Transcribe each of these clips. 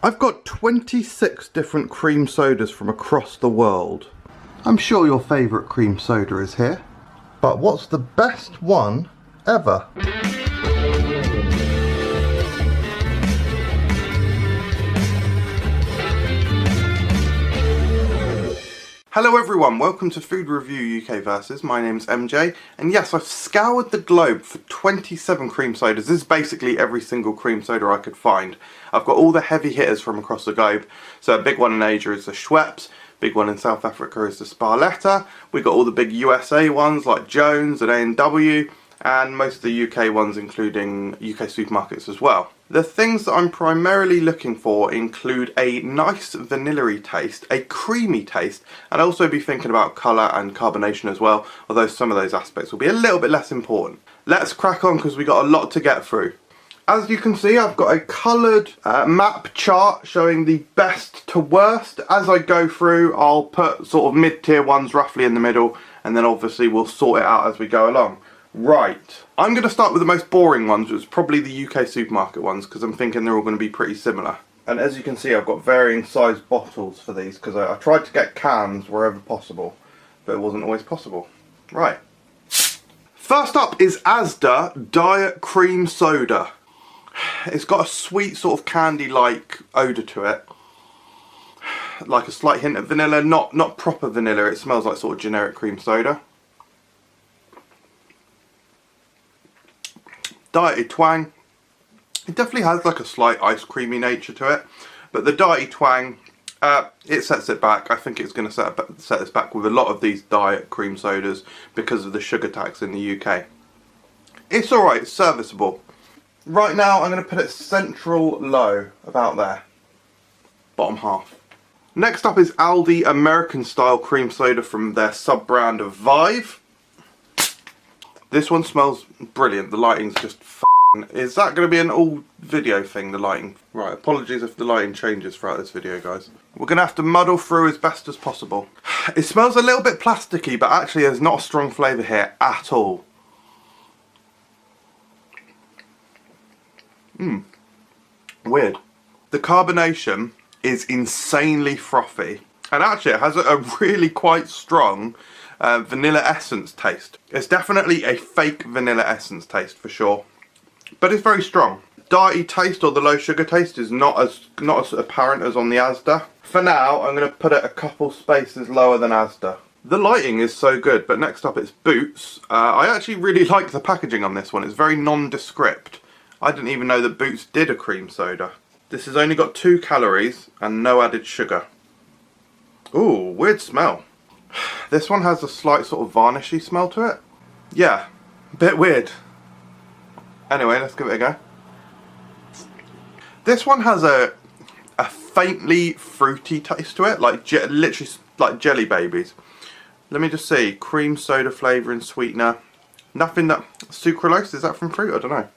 I've got 26 different cream sodas from across the world. I'm sure your favourite cream soda is here. But what's the best one ever? Hello everyone, welcome to Food Review UK Versus. My name's MJ, and yes, I've scoured the globe for 27 cream sodas. This is basically every single cream soda I could find. I've got all the heavy hitters from across the globe. So a big one in Asia is the Schweppes, big one in South Africa is the Spar-Letta. We've got all the big USA ones like Jones and A&W, and most of the UK ones including UK supermarkets as well. The things that I'm primarily looking for include a nice vanilla-y taste, a creamy taste, and I'll also be thinking about colour and carbonation as well, although some of those aspects will be a little bit less important. Let's crack on because we've got a lot to get through. As you can see, I've got a coloured map chart showing the best to worst. As I go through, I'll put sort of mid-tier ones roughly in the middle, and then obviously we'll sort it out as we go along. Right, I'm going to start with the most boring ones, which is probably the UK supermarket ones, because I'm thinking they're all going to be pretty similar. And as you can see, I've got varying sized bottles for these, because I tried to get cans wherever possible, but it wasn't always possible. Right. First up is Asda Diet Cream Soda. It's got a sweet sort of candy-like odour to it. Like a slight hint of vanilla, not proper vanilla, it smells like sort of generic cream soda. Diety twang. It definitely has like a slight ice creamy nature to it, but the diety twang, it sets it back. I think it's going to set us back with a lot of these diet cream sodas because of the sugar tax in the UK. It's alright, it's serviceable. Right now I'm going to put it central low, about there. Bottom half. Next up is Aldi American Style Cream Soda from their sub-brand of Vive. This one smells brilliant. The lighting's just f***ing... Is that going to be an all video thing, the lighting? Right, apologies if the lighting changes throughout this video, guys. We're going to have to muddle through as best as possible. It smells a little bit plasticky, but actually there's not a strong flavour here at all. Weird. The carbonation is insanely frothy. And actually it has a really quite strong vanilla essence taste. It's definitely a fake vanilla essence taste for sure, but it's very strong. Diety taste or the low sugar taste is not as apparent as on the Asda. For now I'm going to put it a couple spaces lower than Asda. The lighting is so good, but next up it's Boots. I actually really like the packaging on this one. It's very nondescript. I didn't even know that Boots did a cream soda. This has only got 2 calories and no added sugar. Ooh, weird smell. This one has a slight sort of varnishy smell to it. Yeah, a bit weird. Anyway, let's give it a go. This one has a faintly fruity taste to it, like literally like jelly babies. Let me just see, cream soda flavouring sweetener. Nothing that... Sucralose, is that from fruit? I don't know.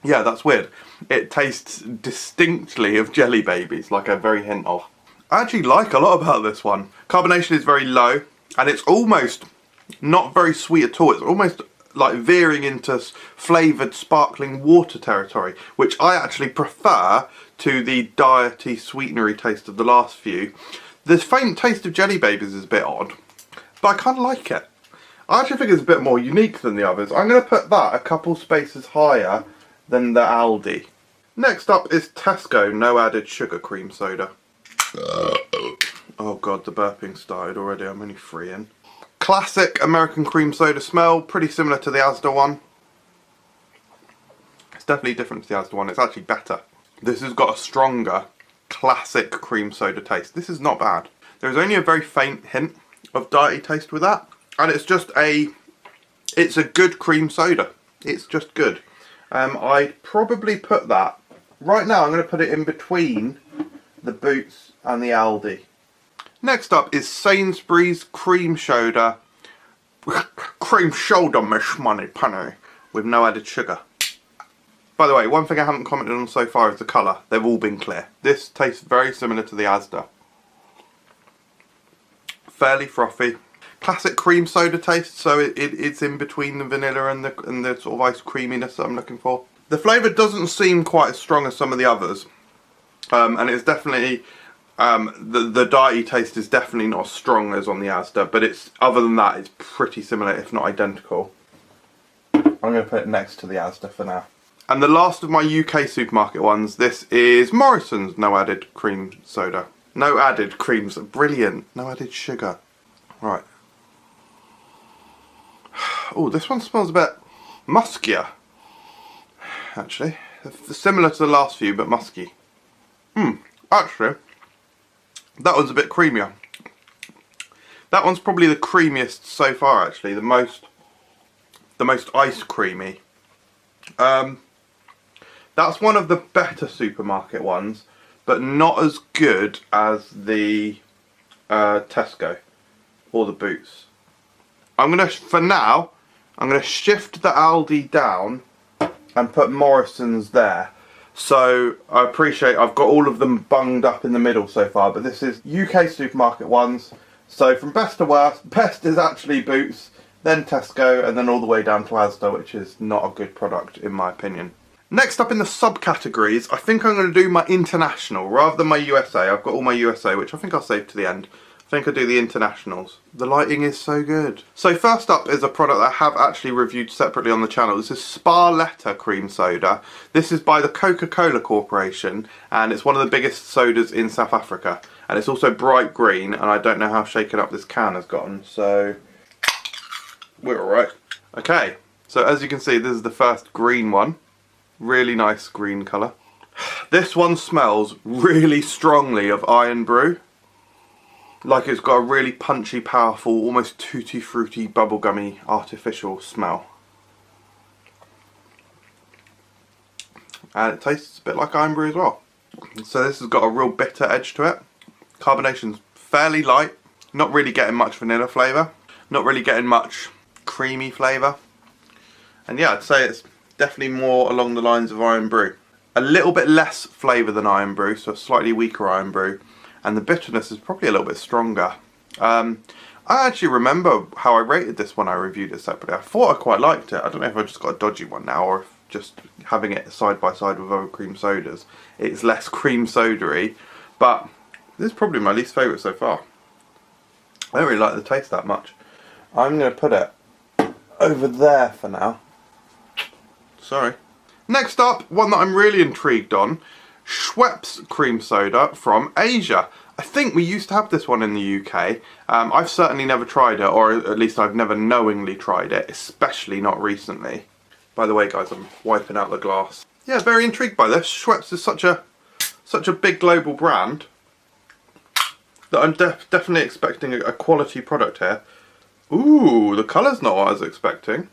Yeah, that's weird. It tastes distinctly of jelly babies, like a very hint of. I actually like a lot about this one. Carbonation is very low, and it's almost not very sweet at all. It's almost like veering into flavoured sparkling water territory, which I actually prefer to the diety sweetenery taste of the last few. The faint taste of jelly babies is a bit odd, but I kind of like it. I actually think it's a bit more unique than the others. I'm going to put that a couple spaces higher than the Aldi. Next up is Tesco No Added Sugar Cream Soda. Oh god, the burping started already. I'm only 3 in. Classic American cream soda smell, pretty similar to the Asda one. It's definitely different to the Asda one, it's actually better. This has got a stronger classic cream soda taste. This is not bad. There's only a very faint hint of diety taste with that, and it's a good cream soda. It's just good. I'd probably put that, right now I'm going to put it in between the Boots and the Aldi. Next up is Sainsburys Cream Soda. Cream Soda, mish money penny, with no added sugar. By the way, one thing I haven't commented on so far is the colour. They've all been clear. This tastes very similar to the Asda. Fairly frothy. Classic cream soda taste, so it's in between the vanilla and the sort of ice creaminess that I'm looking for. The flavour doesn't seem quite as strong as some of the others. And it's definitely, the diety taste is definitely not as strong as on the Asda, but it's, other than that, it's pretty similar, if not identical. I'm going to put it next to the Asda for now. And the last of my UK supermarket ones, this is Morrisons no added cream soda. No added creams, brilliant. No added sugar. Right. Oh, this one smells a bit muskier, actually. Similar to the last few, but musky. Actually, that one's a bit creamier. That one's probably the creamiest so far, actually. The most ice creamy. That's one of the better supermarket ones, but not as good as the Tesco or the Boots. For now, I'm gonna shift the Aldi down and put Morrisons there. So I appreciate I've got all of them bunged up in the middle so far, but this is UK supermarket ones. So from best to worst, best is actually Boots, then Tesco, and then all the way down to Asda, which is not a good product in my opinion. Next up in the subcategories, I think I'm going to do my international rather than my USA. I've got all my USA, which I think I'll save to the end. I think I'll do the internationals. The lighting is so good. So first up is a product I have actually reviewed separately on the channel. This is Spar-Letta Cream Soda. This is by the Coca-Cola Corporation, and it's one of the biggest sodas in South Africa. And it's also bright green, and I don't know how shaken up this can has gotten, so we're alright. Okay, so as you can see, this is the first green one. Really nice green colour. This one smells really strongly of iron brew. Like it's got a really punchy, powerful, almost tutti fruity, bubblegummy, artificial smell. And it tastes a bit like iron brew as well. So this has got a real bitter edge to it. Carbonation's fairly light. Not really getting much vanilla flavour. Not really getting much creamy flavour. And yeah, I'd say it's definitely more along the lines of iron brew. A little bit less flavour than iron brew, so a slightly weaker iron brew. And the bitterness is probably a little bit stronger. I actually remember how I rated this when I reviewed it separately. I thought I quite liked it. I don't know if I just got a dodgy one now, or if just having it side by side with other cream sodas, it's less cream soda-y. But this is probably my least favourite so far. I don't really like the taste that much. I'm going to put it over there for now. Sorry. Next up, one that I'm really intrigued on. Schweppes cream soda from Asia. I think we used to have this one in the UK. I've certainly never tried it, or at least I've never knowingly tried it, especially not recently. By the way guys, I'm wiping out the glass. Yeah, very intrigued by this. Schweppes is such a big global brand that I'm definitely expecting a quality product here. Ooh, the colour's not what I was expecting.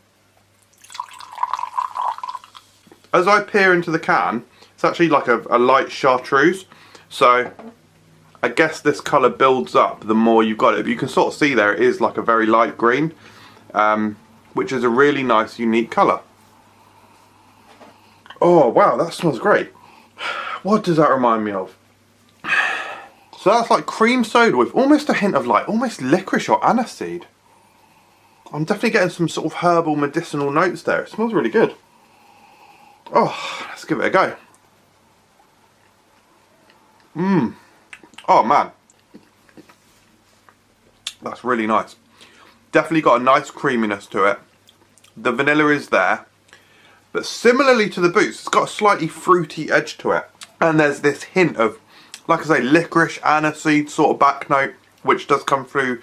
As I peer into the can, it's actually like a light chartreuse, so I guess this colour builds up the more you've got it. But you can sort of see there it is like a very light green, which is a really nice, unique colour. Oh wow, that smells great. What does that remind me of? So that's like cream soda with almost a hint of like almost licorice or aniseed. I'm definitely getting some sort of herbal medicinal notes there. It smells really good. Oh, let's give it a go. Oh man, that's really nice. Definitely got a nice creaminess to it. The vanilla is there, but similarly to the Boots, it's got a slightly fruity edge to it. And there's this hint of, like I say, licorice, aniseed sort of back note, which does come through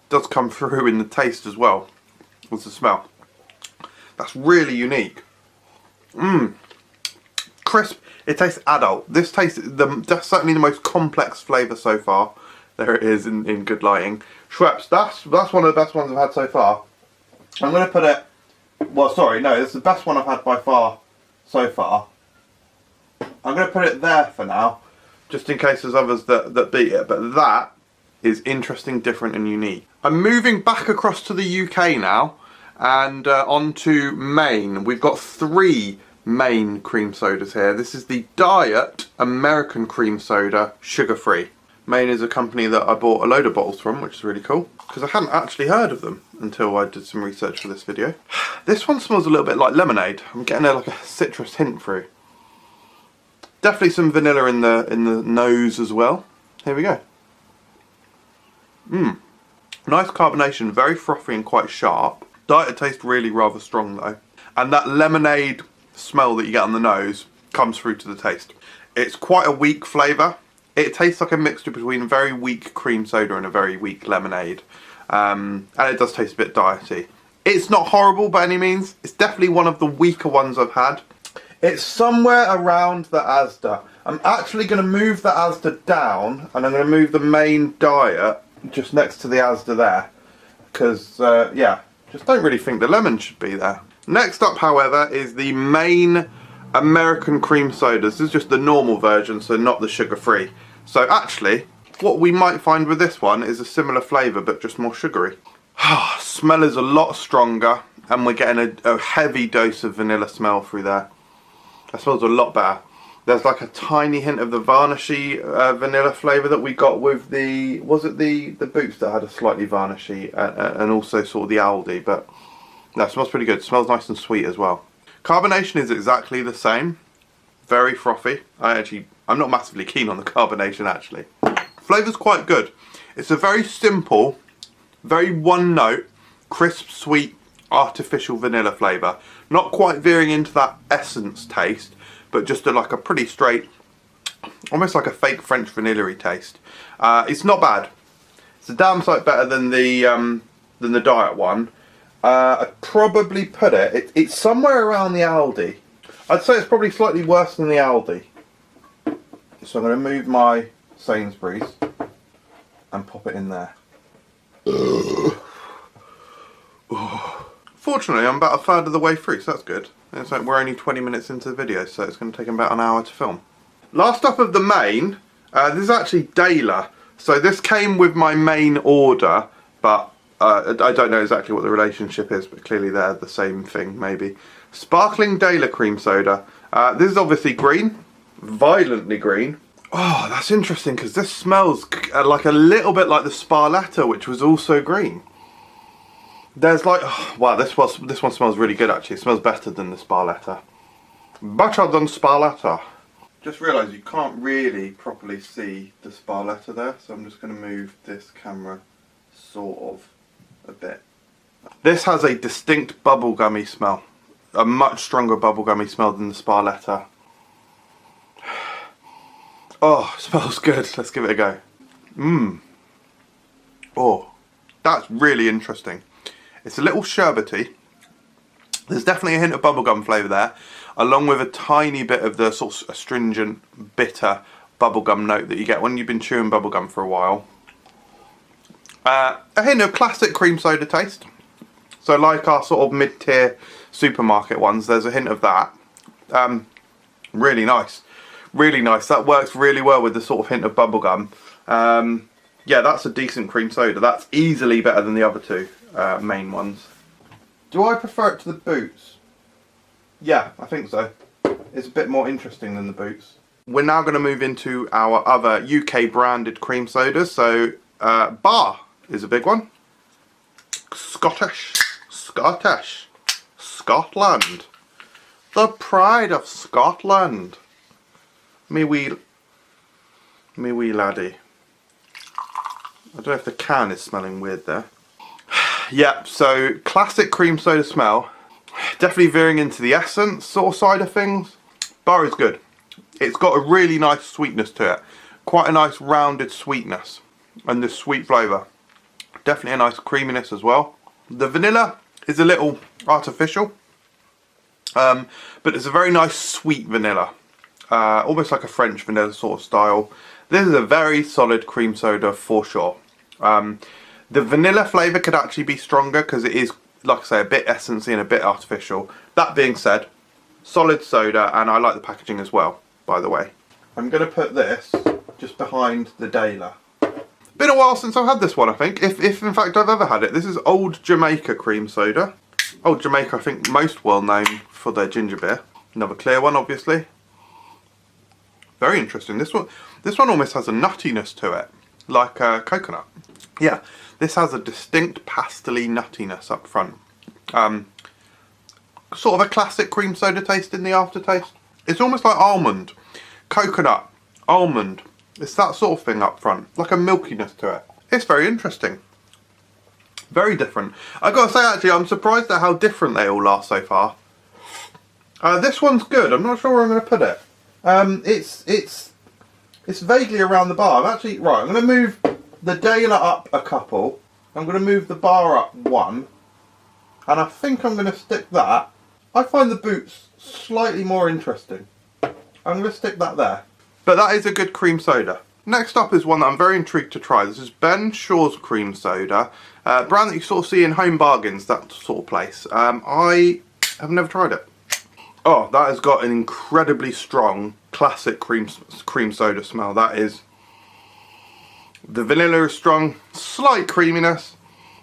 in the taste as well as the smell. That's really unique. Crisp. It tastes adult. This tastes that's certainly the most complex flavour so far. There it is in good lighting. Schweppes, that's one of the best ones I've had so far. I'm going to put it, well sorry, no, it's the best one I've had by far so far. I'm going to put it there for now, just in case there's others that beat it, but that is interesting, different and unique. I'm moving back across to the UK now, and on to Maine. We've got 3 Maine cream sodas here. This is the Diet American Cream Soda, sugar-free. Maine is a company that I bought a load of bottles from, which is really cool, because I hadn't actually heard of them until I did some research for this video. This one smells a little bit like lemonade. I'm getting like a citrus hint through. Definitely some vanilla in the nose as well. Here we go. Nice carbonation, very frothy and quite sharp. Diet taste really rather strong though. And that lemonade smell that you get on the nose comes through to the taste. It's quite a weak flavour. It tastes like a mixture between a very weak cream soda and a very weak lemonade. And it does taste a bit diety. It's not horrible by any means. It's definitely one of the weaker ones I've had. It's somewhere around the Asda. I'm actually going to move the Asda down and I'm going to move the Maine diet just next to the Asda there. Because, yeah, just don't really think the lemon should be there. Next up, however, is the Maine American Cream Soda. This is just the normal version, so not the sugar-free. So actually, what we might find with this one is a similar flavour, but just more sugary. Smell is a lot stronger, and we're getting a heavy dose of vanilla smell through there. That smells a lot better. There's like a tiny hint of the varnishy vanilla flavour that we got with the, was it the Boots that had a slightly varnishy, and also sort of the Aldi, but no, it smells pretty good. It smells nice and sweet as well. Carbonation is exactly the same. Very frothy. I'm not massively keen on the carbonation actually. Flavour's quite good. It's a very simple, very one note, crisp, sweet, artificial vanilla flavour. Not quite veering into that essence taste, but just like a pretty straight, almost like a fake French vanilla-y taste. It's not bad. It's a damn sight better than the diet one. I'd probably put it's somewhere around the Aldi. I'd say it's probably slightly worse than the Aldi. So I'm going to move my Sainsburys and pop it in there. Fortunately, I'm about a third of the way through, so that's good. It's like we're only 20 minutes into the video, so it's going to take about an hour to film. Last up of the Maine, this is actually Dayla. So this came with my main order, but I don't know exactly what the relationship is, but clearly they're the same thing, maybe. Sparkling Dayla Cream Soda. This is obviously green, violently green. Oh, that's interesting, because this smells like a little bit like the Spar-Letta, which was also green. There's like, oh, wow, this one smells really good actually. It smells better than the Spar-Letta. Better than Spar-Letta. Just realised you can't really properly see the Spar-Letta there, so I'm just going to move this camera sort of a bit. This has a distinct bubblegummy smell. A much stronger bubblegummy smell than the Spar-Letta. Oh, smells good. Let's give it a go. Oh, that's really interesting. It's a little sherbety. There's definitely a hint of bubblegum flavour there, along with a tiny bit of the sort of astringent, bitter bubblegum note that you get when you've been chewing bubblegum for a while. A hint of classic cream soda taste. So like our sort of mid-tier supermarket ones, there's a hint of that. Really nice. Really nice. That works really well with the sort of hint of bubblegum. Yeah, that's a decent cream soda. That's easily better than the other two main ones. Do I prefer it to the Boots? Yeah, I think so. It's a bit more interesting than the Boots. We're now going to move into our other UK branded cream sodas. So Barr is a big one. Scottish. Scotland. The pride of Scotland. Me wee laddie. I don't know if the can is smelling weird there. Yeah, so classic cream soda smell. Definitely veering into the essence sort of side of things. Barr is good. It's got a really nice sweetness to it. Quite a nice rounded sweetness. And this sweet flavour. Definitely a nice creaminess as well. The vanilla is a little artificial. But it's a very nice sweet vanilla. Almost like a French vanilla sort of style. This is a very solid cream soda for sure. The vanilla flavour could actually be stronger because it is, like I say, a bit essency and a bit artificial. That being said, solid soda, and I like the packaging as well, by the way. I'm going to put this just behind the Dayla. Been a while since I've had this one, I think, if in fact I've ever had it. This is Old Jamaica Cream Soda. Old Jamaica, I think, most well known for their ginger beer. Another clear one, obviously. Very interesting. This one almost has a nuttiness to it, like coconut. Yeah, this has a distinct pastely nuttiness up front. Sort of a classic cream soda taste in the aftertaste. It's almost like almond. coconut, almond. It's that sort of thing up front, like a milkiness to it. It's very interesting. Very different. I gotta say, actually, I'm surprised at how different they all are so far. This one's good. I'm not sure where I'm going to put it. It's vaguely around the bar. I'm going to move the Dayla up a couple. I'm going to move the Barr up one. And I think I'm going to stick that. I find the boots slightly more interesting. I'm going to stick that there. But that is a good cream soda. Next up is one that I'm very intrigued to try. This is Ben Shaw's Cream Soda. Brand that you sort of see in Home Bargains, that sort of place. I have never tried it. Oh, that has got an incredibly strong classic cream soda smell. That is... The vanilla is strong, slight creaminess,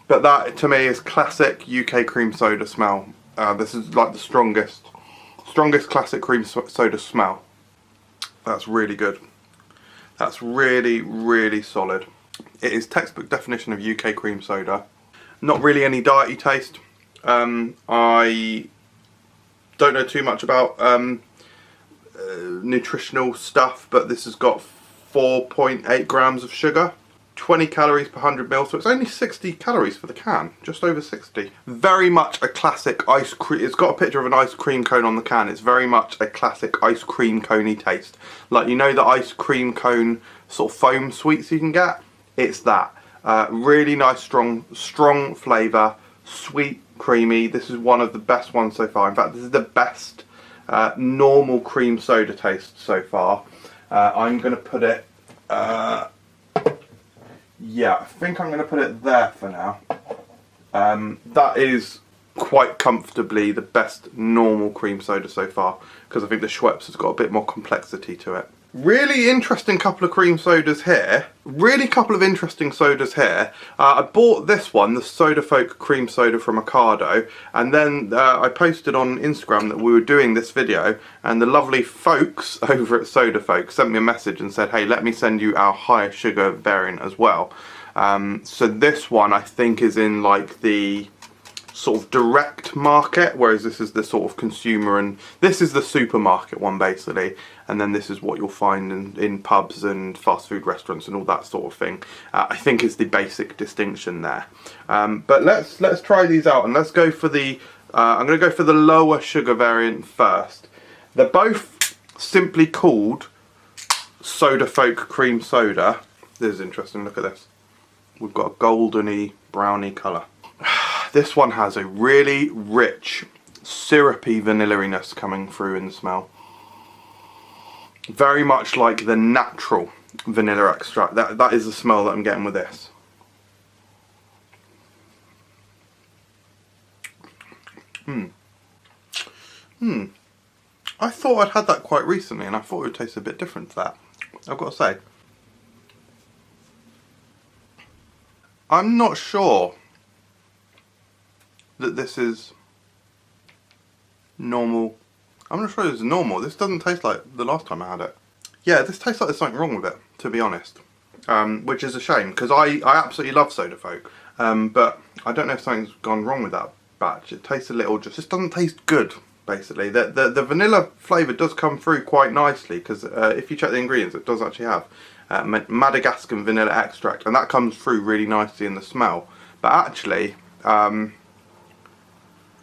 but that to me is classic UK cream soda smell. This is like the strongest classic cream soda smell. That's really good. That's really, really solid. It is textbook definition of UK cream soda. Not really any diety taste. I don't know too much about nutritional stuff, but this has got 4.8 grams of sugar, 20 calories per 100 ml, so it's only 60 calories for the can, just over 60. Very much a classic ice cream. It's got a picture of an ice cream cone on the can. It's very much a classic ice cream coney taste. Like, you know the ice cream cone sort of foam sweets you can get? It's that. Really nice, strong flavour, sweet, creamy. This is one of the best ones so far. In fact, this is the best normal cream soda taste so far. I'm going to put it, yeah, I think I'm going to put it there for now. That is quite comfortably the best normal cream soda so far, because I think the Schweppes has got a bit more complexity to it. Really interesting couple of cream sodas here. Really couple of interesting sodas here. I bought this one, the Soda Folk Cream Soda from Ocado, and then I posted on Instagram that we were doing this video, and the lovely folks over at Soda Folk sent me a message and said, hey, let me send you our higher sugar variant as well. So this one I think is in like the sort of direct market, whereas this is the sort of consumer, and this is the supermarket one basically, and then this is what you'll find in pubs and fast food restaurants and all that sort of thing. I think is the basic distinction there. But let's try these out, and let's go for the I'm going to go for the lower sugar variant first. They're both simply called Soda Folk Cream Soda. This is interesting, look at this. We've got a goldeny browny colour. This one has a really rich, syrupy vanilla-iness coming through in the smell. Very much like the natural vanilla extract. That is the smell that I'm getting with this. I thought I'd had that quite recently, and I thought it would taste a bit different to that, I've got to say. I'm not sure that this is normal. I'm not sure this is normal. This doesn't taste like the last time I had it. Yeah, this tastes like there's something wrong with it, to be honest. Which is a shame, because I absolutely love Soda Folk. But I don't know if something's gone wrong with that batch. It tastes a little, just doesn't taste good, basically. The vanilla flavour does come through quite nicely, because if you check the ingredients, it does actually have Madagascan vanilla extract, and that comes through really nicely in the smell. But actually,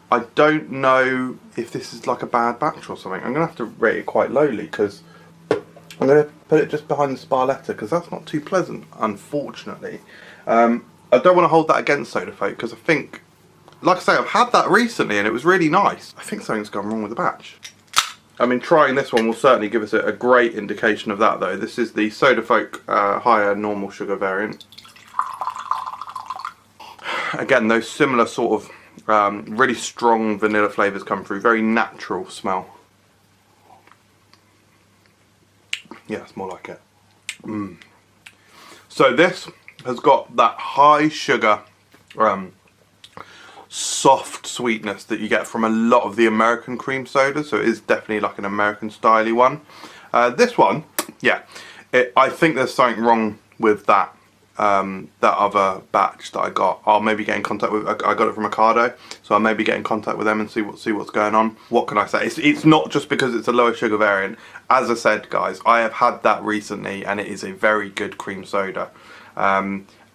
I don't know if this is like a bad batch or something. I'm going to have to rate it quite lowly, because I'm going to put it just behind the Spar-Letta, because that's not too pleasant, unfortunately. I don't want to hold that against Soda Folk, because I think, like I say, I've had that recently and it was really nice. I think something's gone wrong with the batch. I mean, trying this one will certainly give us a great indication of that, though. This is the Soda Folk higher normal sugar variant. Again, those similar sort of really strong vanilla flavours come through, very natural smell. Yeah, it's more like it. So this has got that high sugar, soft sweetness that you get from a lot of the American cream sodas, so it is definitely like an American styley one. This one, yeah, I think there's something wrong with that that other batch that I got. I'll maybe get in contact with, I got it from Ocado, so I'll maybe get in contact with them and see what's going on. What can I say? It's not just because it's a lower sugar variant. As I said, guys, I have had that recently and it is a very good cream soda.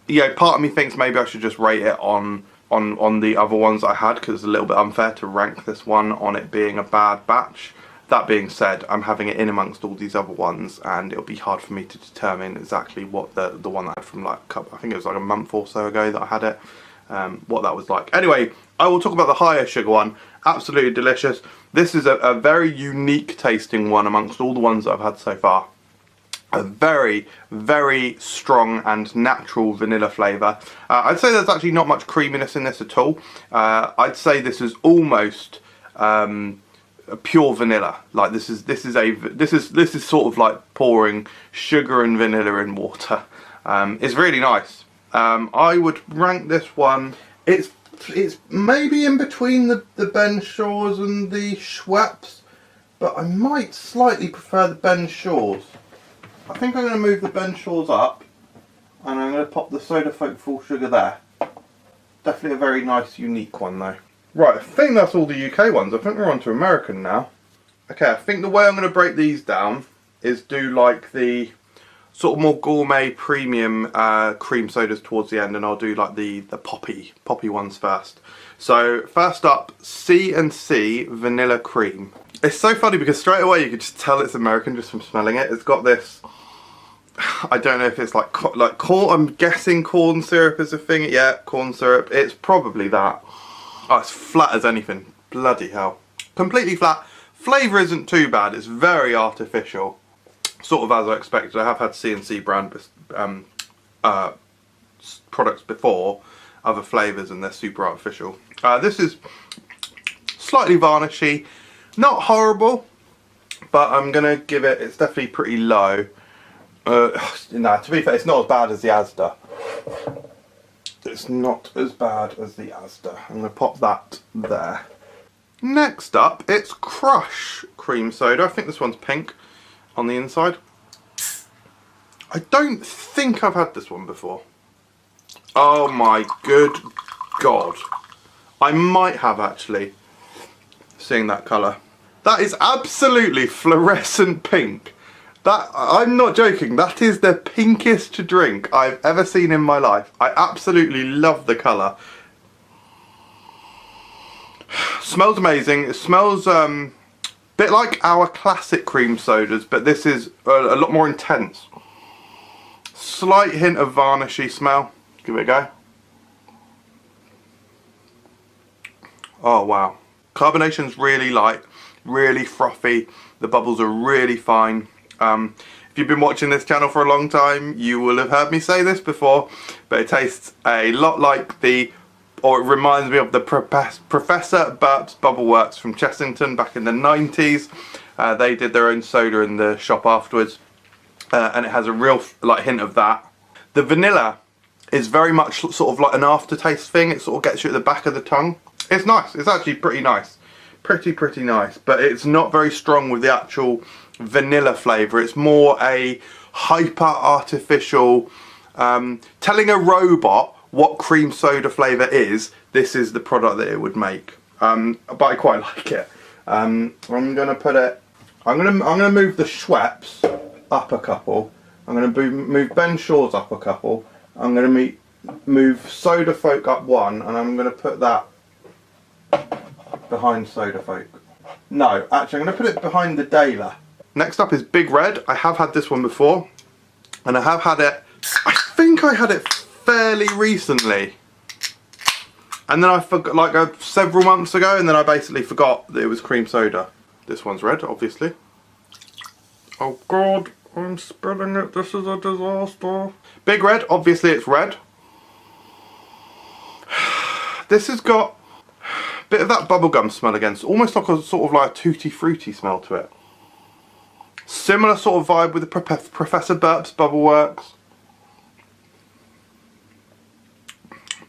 Yeah, part of me thinks maybe I should just rate it on the other ones I had, because it's a little bit unfair to rank this one on it being a bad batch. That being said, I'm having it in amongst all these other ones, and it'll be hard for me to determine exactly what the one I had from like I think it was like a month or so ago that I had it, what that was like. Anyway, I will talk about the higher sugar one. Absolutely delicious. This is a very unique tasting one amongst all the ones that I've had so far. A very, very strong and natural vanilla flavour. I'd say there's actually not much creaminess in this at all. I'd say this is almost a pure vanilla. Like this is sort of like pouring sugar and vanilla in water. It's really nice. I would rank this one. It's maybe in between the Ben Shaw's and the Schweppes, but I might slightly prefer the Ben Shaw's. I think I'm going to move the Ben Shaw's up, and I'm going to pop the Soda Folk Full Sugar there. Definitely a very nice, unique one though. Right, I think that's all the UK ones. I think we're on to American now. Okay, I think the way I'm going to break these down is do like the sort of more gourmet premium cream sodas towards the end, and I'll do like the poppy ones first. So first up, C&C Vanilla Cream. It's so funny because straight away you could just tell it's American just from smelling it. It's got this, I don't know if it's like corn, I'm guessing corn syrup is a thing. Yeah, corn syrup. It's probably that. Oh, it's flat as anything. Bloody hell. Completely flat. Flavour isn't too bad. It's very artificial. Sort of as I expected. I have had C&C brand products before, other flavours, and they're super artificial. This is slightly varnishy. Not horrible, but I'm going to give it, it's definitely pretty low. No, to be fair, it's not as bad as the Asda. It's not as bad as the Asda. I'm going to pop that there. Next up, it's Crush Cream Soda. I think this one's pink on the inside. I don't think I've had this one before. Oh my good God. I might have actually, seeing that colour. That is absolutely fluorescent pink. That, I'm not joking, that is the pinkest drink I've ever seen in my life. I absolutely love the colour. Smells amazing. It smells a bit like our classic cream sodas, but this is a lot more intense. Slight hint of varnishy smell. Give it a go. Oh wow. Carbonation's really light, really frothy. The bubbles are really fine. If you've been watching this channel for a long time, you will have heard me say this before, but it tastes a lot like or it reminds me of the Professor Burp's Bubble Works from Chessington back in the 90s. They did their own soda in the shop afterwards, and it has a real hint of that. The vanilla is very much sort of like an aftertaste thing. It sort of gets you at the back of the tongue. It's nice. It's actually pretty nice. Pretty nice, but it's not very strong with the actual vanilla flavour. It's more a hyper artificial, telling a robot what cream soda flavour is. This is the product that it would make, but I quite like it. I'm gonna put it, I'm gonna move the Schweppes up a couple. I'm gonna move Ben Shaw's up a couple. I'm gonna move Soda Folk up one, and I'm gonna put that behind Soda Folk. No, actually I'm going to put it behind the Dayla. Next up is Big Red. I have had this one before, and I have had it, I think I had it fairly recently, and then I forgot, like several months ago, and then I basically forgot that it was cream soda. This one's red, obviously. Oh God, I'm spilling it. This is a disaster. Big Red, obviously it's red. This has got bit of that bubblegum smell again, so almost like a sort of like a tutti fruity smell to it. Similar sort of vibe with the Professor Burp's Bubble Works.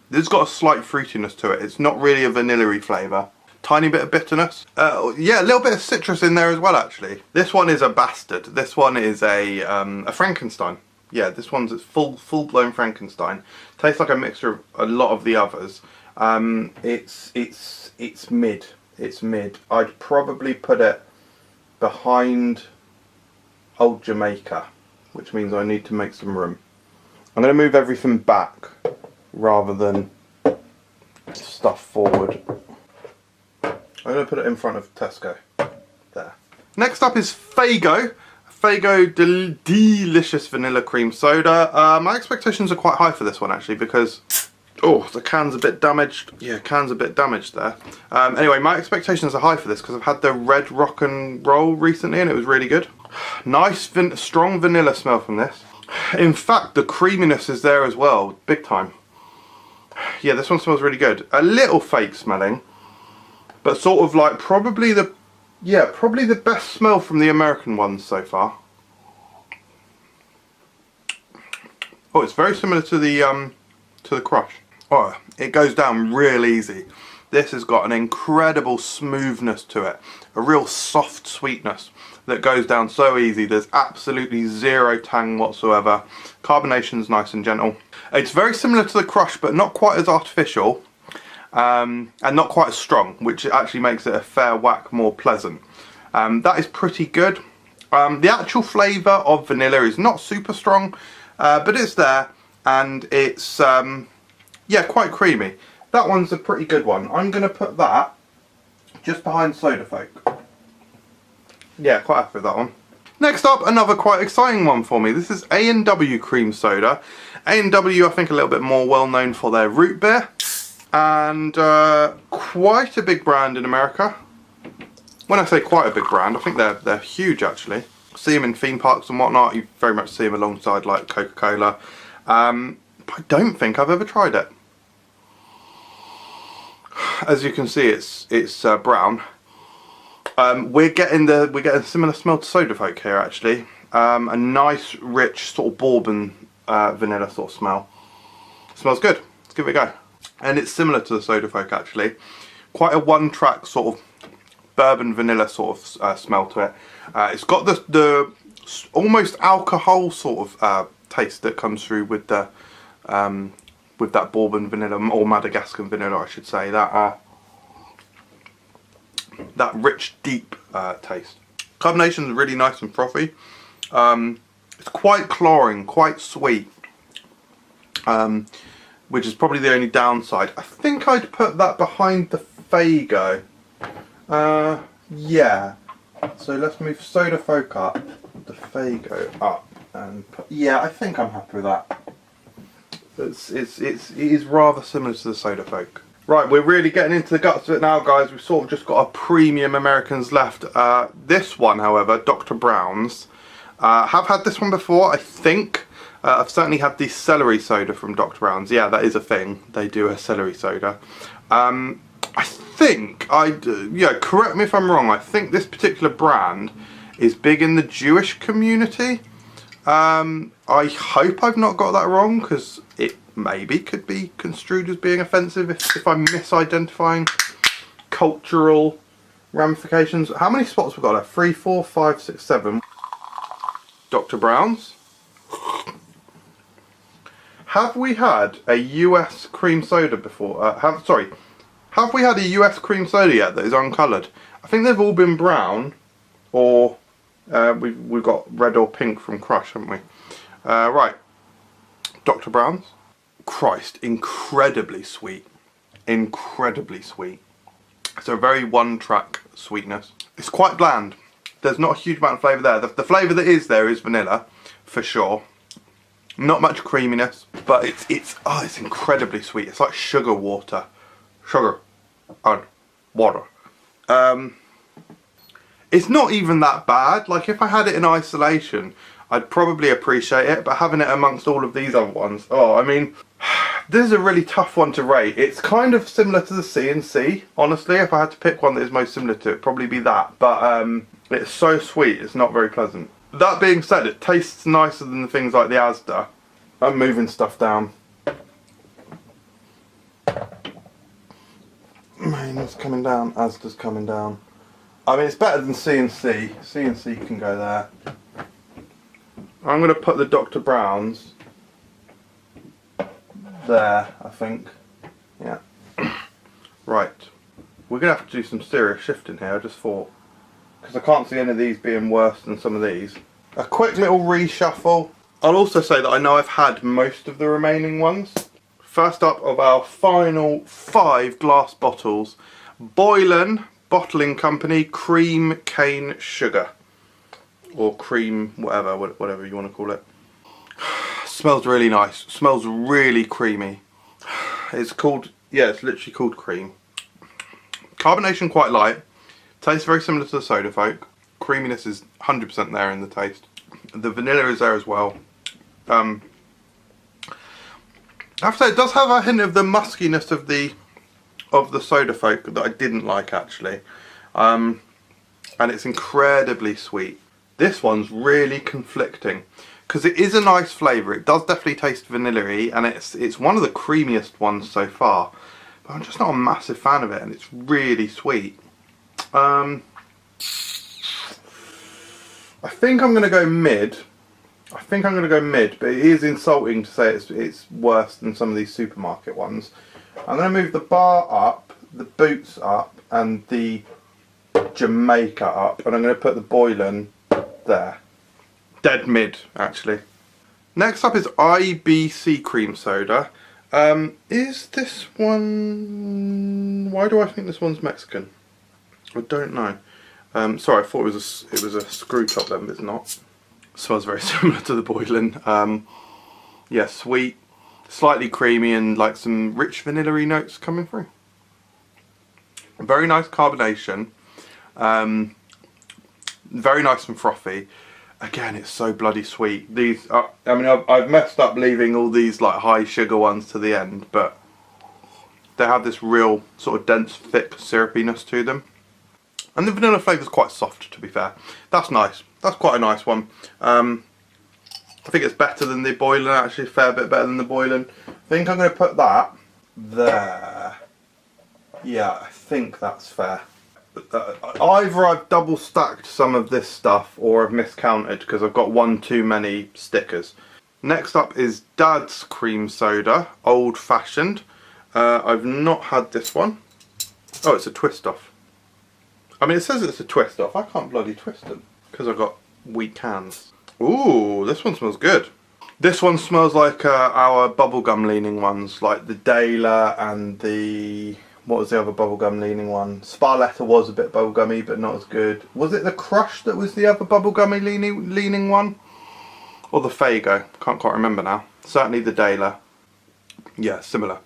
This has got a slight fruitiness to it. It's not really a vanilla-y flavour. Tiny bit of bitterness. Yeah, a little bit of citrus in there as well actually. This one is a bastard. This one is a Frankenstein. Yeah, this one's full-blown Frankenstein. Tastes like a mixture of a lot of the others. It's mid. It's mid. I'd probably put it behind Old Jamaica, which means I need to make some room. I'm going to move everything back rather than stuff forward. I'm going to put it in front of Tesco. There. Next up is Faygo. Faygo Delicious Vanilla Cream Soda. My expectations are quite high for this one actually because, oh, the can's a bit damaged. Yeah, can's a bit damaged there. Anyway, my expectations are high for this because I've had the red rock and roll recently and it was really good. Nice, strong vanilla smell from this. In fact, the creaminess is there as well, big time. Yeah, this one smells really good. A little fake smelling, but sort of like probably the best smell from the American ones so far. Oh, it's very similar to the Crush. Oh, it goes down real easy. This has got an incredible smoothness to it, a real soft sweetness that goes down so easy. There's absolutely zero tang whatsoever. Carbonation's nice and gentle. It's very similar to the Crush, but not quite as artificial, and not quite as strong, which actually makes it a fair whack more pleasant. That is pretty good. The actual flavour of vanilla is not super strong, but it's there, and it's yeah, quite creamy. That one's a pretty good one. I'm going to put that just behind Soda Folk. Yeah, quite happy with that one. Next up, another quite exciting one for me. This is A&W Cream Soda. A&W, I think, a little bit more well known for their root beer, and quite a big brand in America. When I say quite a big brand, I think they're huge actually. See them in theme parks and whatnot. You very much see them alongside like Coca-Cola. But I don't think I've ever tried it. As you can see, it's brown. We're getting a similar smell to Soda Folk here actually. A nice, rich sort of bourbon vanilla sort of smell. Smells good. Let's give it a go. And it's similar to the Soda Folk actually. Quite a one-track sort of bourbon vanilla sort of smell to it. It's got the almost alcohol sort of taste that comes through with the with that bourbon vanilla, or Madagascar vanilla I should say. That rich deep taste. Carbonation is really nice and frothy. It's quite cloying, quite sweet, which is probably the only downside. I think I'd put that behind the Faygo. Yeah, so let's move Soda Folk up, the Faygo up, and put, yeah, I think I'm happy with that. It is rather similar to the Soda Folk. Right, we're really getting into the guts of it now, guys. We've sort of just got our premium Americans left. This one, however, Dr. Brown's, have had this one before, I think. I've certainly had the celery soda from Dr. Brown's. Yeah, that is a thing. They do a celery soda. I think, yeah, correct me if I'm wrong, I think this particular brand is big in the Jewish community. I hope I've not got that wrong, because it maybe could be construed as being offensive if I'm misidentifying cultural ramifications. How many spots we've got there? 3, 4, 5, 6, 7. Dr. Brown's. Have we had a US cream soda before? Have we had a US cream soda yet that is uncoloured? I think they've all been brown, or we've got red or pink from Crush, haven't we? Right, Dr. Brown's. Christ, incredibly sweet. Incredibly sweet. It's a very one-track sweetness. It's quite bland. There's not a huge amount of flavour there. The flavour that is there is vanilla, for sure. Not much creaminess, but it's incredibly sweet. It's like sugar water. Sugar and water. It's not even that bad. Like, if I had it in isolation, I'd probably appreciate it, but having it amongst all of these other ones, oh, I mean, this is a really tough one to rate. It's kind of similar to the C&C, honestly. If I had to pick one that is most similar to it, probably be that. But it's so sweet, it's not very pleasant. That being said, it tastes nicer than the things like the Asda. I'm moving stuff down. Maine's coming down, Asda's coming down. I mean, it's better than C&C. C&C can go there. I'm going to put the Dr. Brown's there, I think. Yeah. Right. We're going to have to do some serious shifting here, I just thought. Because I can't see any of these being worse than some of these. A quick little reshuffle. I'll also say that I know I've had most of the remaining ones. First up of our final 5 glass bottles. Boylan Bottling Company Cream Cane Sugar. Or cream, whatever you want to call it. Smells really nice. Smells really creamy. It's called, yeah, it's literally called Cream. Carbonation quite light. Tastes very similar to the Soda Folk. Creaminess is 100% there in the taste. The vanilla is there as well. I have to say, it does have a hint of the muskiness of the Soda Folk that I didn't like actually. And it's incredibly sweet. This one's really conflicting because it is a nice flavour. It does definitely taste vanilla-y, and it's one of the creamiest ones so far. But I'm just not a massive fan of it, and it's really sweet. I think I'm going to go mid. But it is insulting to say it's worse than some of these supermarket ones. I'm going to move the Barr up, the Boots up, and the Jamaica up, and I'm going to put the Boylan there. Dead mid, actually. Next up is IBC Cream Soda. Is this one... Why do I think this one's Mexican? I don't know. Sorry, I thought it was a screw top then, but it's not. Smells very similar to the Boylan. Yeah, sweet, slightly creamy, and like some rich vanilla-y notes coming through. Very nice carbonation. Very nice and frothy. Again, it's so bloody sweet. These are, I mean, I've messed up leaving all these like high sugar ones to the end, but they have this real sort of dense, thick syrupiness to them. And the vanilla flavour is quite soft, to be fair. That's nice. That's quite a nice one. I think it's better than the Boylan, actually a fair bit better than the Boylan. I think I'm going to put that there. Yeah, I think that's fair. Either I've double stacked some of this stuff or I've miscounted because I've got one too many stickers. Next up is Dad's Cream Soda, old fashioned. I've not had this one. Oh, it's a twist off. I mean, it says it's a twist off. I can't bloody twist them because I've got weak hands. Ooh, this one smells good. This one smells like our bubblegum leaning ones, like the Dayla and the... What was the other bubblegum leaning one? Spar-Letta was a bit bubblegummy, but not as good. Was it the Crush that was the other bubblegummy leaning one? Or the Faygo? Can't quite remember now. Certainly the Dayla. Yeah, similar.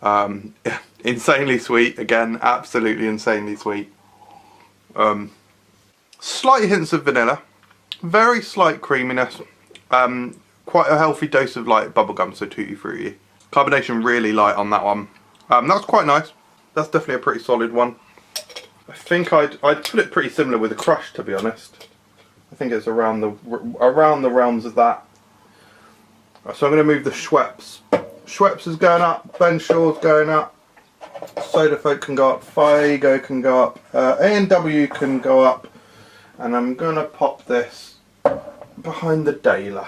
Yeah, insanely sweet. Again, absolutely insanely sweet. Slight hints of vanilla. Very slight creaminess. Quite a healthy dose of like bubblegum, so tutti fruity. Carbonation really light on that one. That's quite nice. That's definitely a pretty solid one. I think I'd put it pretty similar with the Crush, to be honest. I think it's around the realms of that. So I'm going to move the Schweppes. Schweppes is going up. Ben Shaw's going up. Soda Folk can go up. Faygo can go up. A&W can go up. And I'm going to pop this behind the Dayla.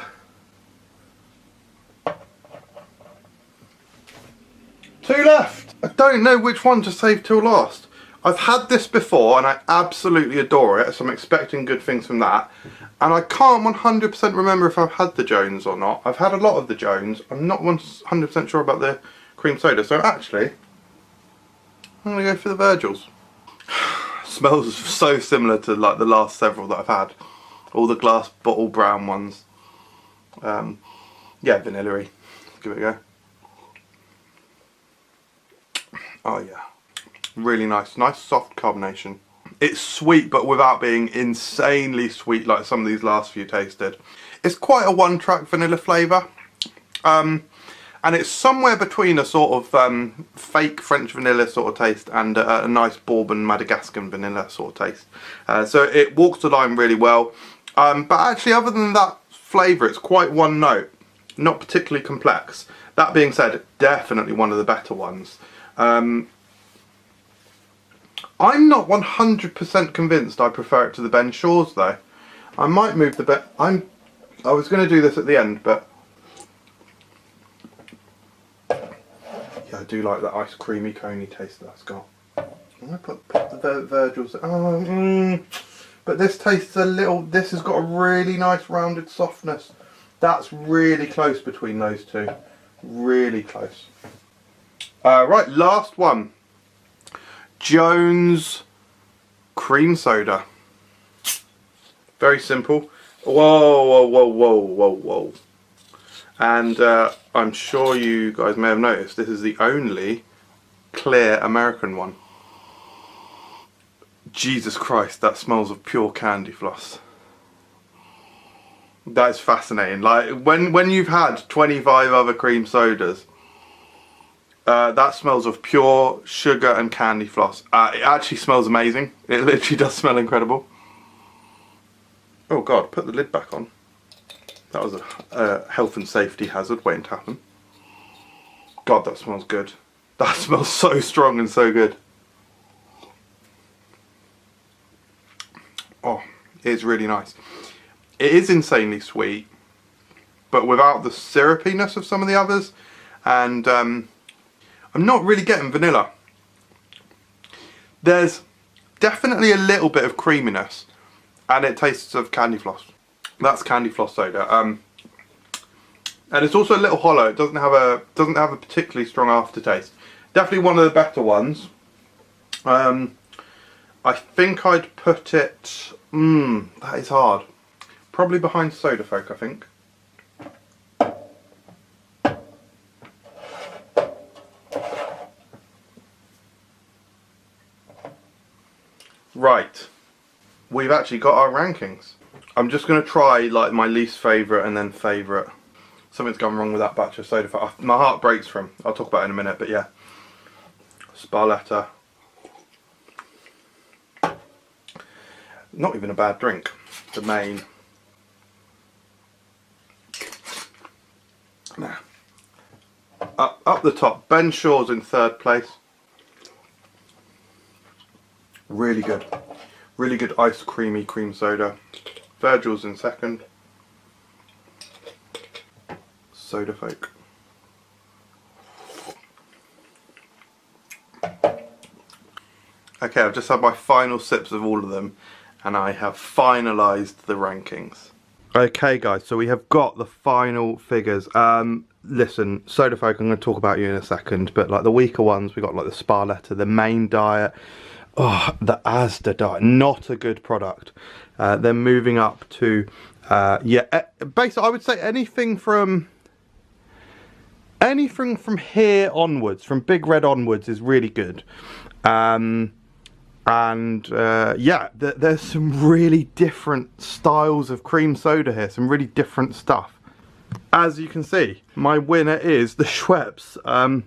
Two left. I don't know which one to save till last. I've had this before and I absolutely adore it, so I'm expecting good things from that. And I can't 100% remember if I've had the Jones or not. I've had a lot of the Jones. I'm not 100% sure about the cream soda. So actually, I'm going to go for the Virgils. Smells so similar to like the last several that I've had. All the glass bottle brown ones. Yeah, vanilla-y. Give it a go. Oh yeah, really nice. Nice soft carbonation. It's sweet, but without being insanely sweet like some of these last few tasted. It's quite a one-track vanilla flavour. And it's somewhere between a sort of fake French vanilla sort of taste and a nice Bourbon Madagascan vanilla sort of taste. So it walks the line really well. But actually, other than that flavour, it's quite one note. Not particularly complex. That being said, definitely one of the better ones. I'm not 100% convinced I prefer it to the Ben Shaw's though. I might move the I was going to do this at the end, but yeah, I do like that ice creamy coney taste that that's got. I'm going to put the Virgil's. But this tastes a little. This has got a really nice rounded softness. That's really close between those two. Really close. Right, last one. Jones Cream Soda. Very simple. Whoa, whoa, whoa, whoa, whoa, whoa. And I'm sure you guys may have noticed this is the only clear American one. Jesus Christ, that smells of pure candy floss. That is fascinating. Like when you've had 25 other cream sodas, that smells of pure sugar and candy floss. It actually smells amazing. It literally does smell incredible. Oh God, put the lid back on. That was a health and safety hazard waiting to happen. God, that smells good. That smells so strong and so good. Oh, it's really nice. It is insanely sweet, but without the syrupiness of some of the others. And I'm not really getting vanilla. There's definitely a little bit of creaminess, and it tastes of candy floss. That's candy floss soda. And it's also a little hollow. It doesn't have a particularly strong aftertaste. Definitely one of the better ones. I think I'd put it. That is hard. Probably behind Soda Folk, I think. Right, we've actually got our rankings. I'm just going to try like my least favourite and then favourite. Something's gone wrong with that batch of Soda Folk. My heart breaks from. I'll talk about it in a minute, but yeah. Spar-Letta. Not even a bad drink. The Maine. Nah. Up the top, Ben Shaw's in third place. Really good. Really good ice creamy cream soda. Virgil's in second. Soda Folk. Okay, I've just had my final sips of all of them, and I have finalised the rankings. Okay guys, so we have got the final figures. Listen, Soda Folk, I'm going to talk about you in a second, but like the weaker ones, we got like the Spar-Letta, the Maine diet, oh, the Asda diet, not a good product. They're moving up to, basically I would say anything from here onwards, from Big Red onwards is really good. Yeah, there's some really different styles of cream soda here, some really different stuff. As you can see, my winner is the Schweppes. I'm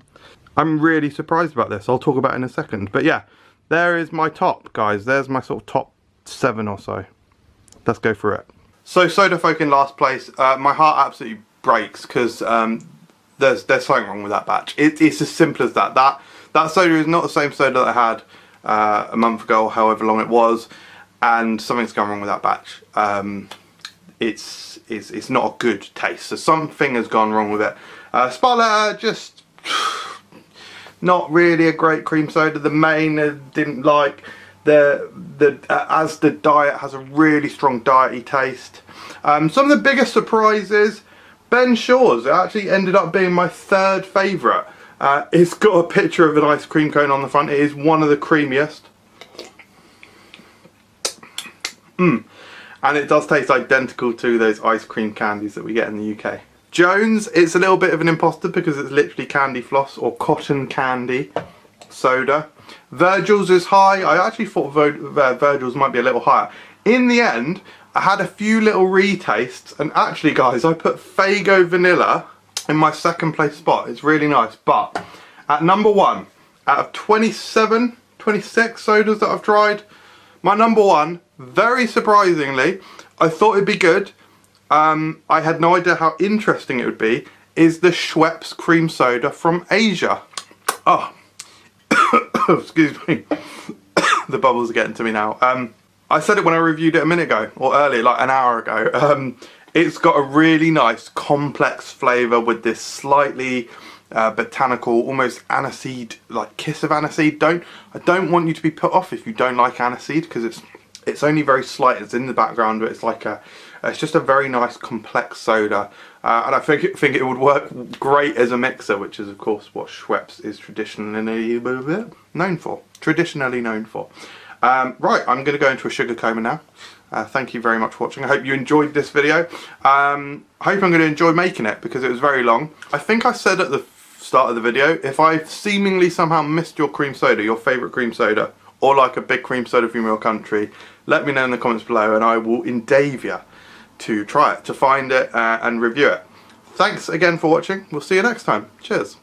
really surprised about this. I'll talk about it in a second. But yeah, there is my top, guys. There's my sort of top 7 or so. Let's go through it. So Soda Folk in last place. My heart absolutely breaks because there's something wrong with that batch. It's as simple as that. That soda is not the same soda that I had a month ago, however long it was, and something's gone wrong with that batch. It's not a good taste, so something has gone wrong with it. Spar-Letta, just not really a great cream soda. The Maine didn't like. The Asda diet has a really strong diety taste. Some of the biggest surprises, Ben Shaw's. It actually ended up being my third favourite. It's got a picture of an ice cream cone on the front. It is one of the creamiest. And it does taste identical to those ice cream candies that we get in the UK. Jones, it's a little bit of an imposter because it's literally candy floss or cotton candy soda. Virgil's is high. I actually thought Virgil's might be a little higher. In the end, I had a few little retastes, and actually guys, I put Faygo Vanilla in my second place spot. It's really nice, but at number 1 out of 26 sodas that I've tried, my number 1, very surprisingly, I thought it'd be good, I had no idea how interesting it would be, is the Schweppes cream soda from Asia. Oh, excuse me, the bubbles are getting to me now. I said it when I reviewed it a minute ago, or earlier, like an hour ago. It's got a really nice complex flavour with this slightly botanical, almost aniseed, like kiss of aniseed. I don't want you to be put off if you don't like aniseed, because it's only very slight. It's in the background, but it's just a very nice complex soda, and I think it would work great as a mixer, which is of course what Schweppes is traditionally known for. Right, I'm going to go into a sugar coma now. Thank you very much for watching. I hope you enjoyed this video. I hope I'm going to enjoy making it, because it was very long. I think I said at the start of the video, if I seemingly somehow missed your cream soda, your favourite cream soda, or like a big cream soda from your country, let me know in the comments below and I will endeavour to try it, to find it and review it. Thanks again for watching. We'll see you next time. Cheers.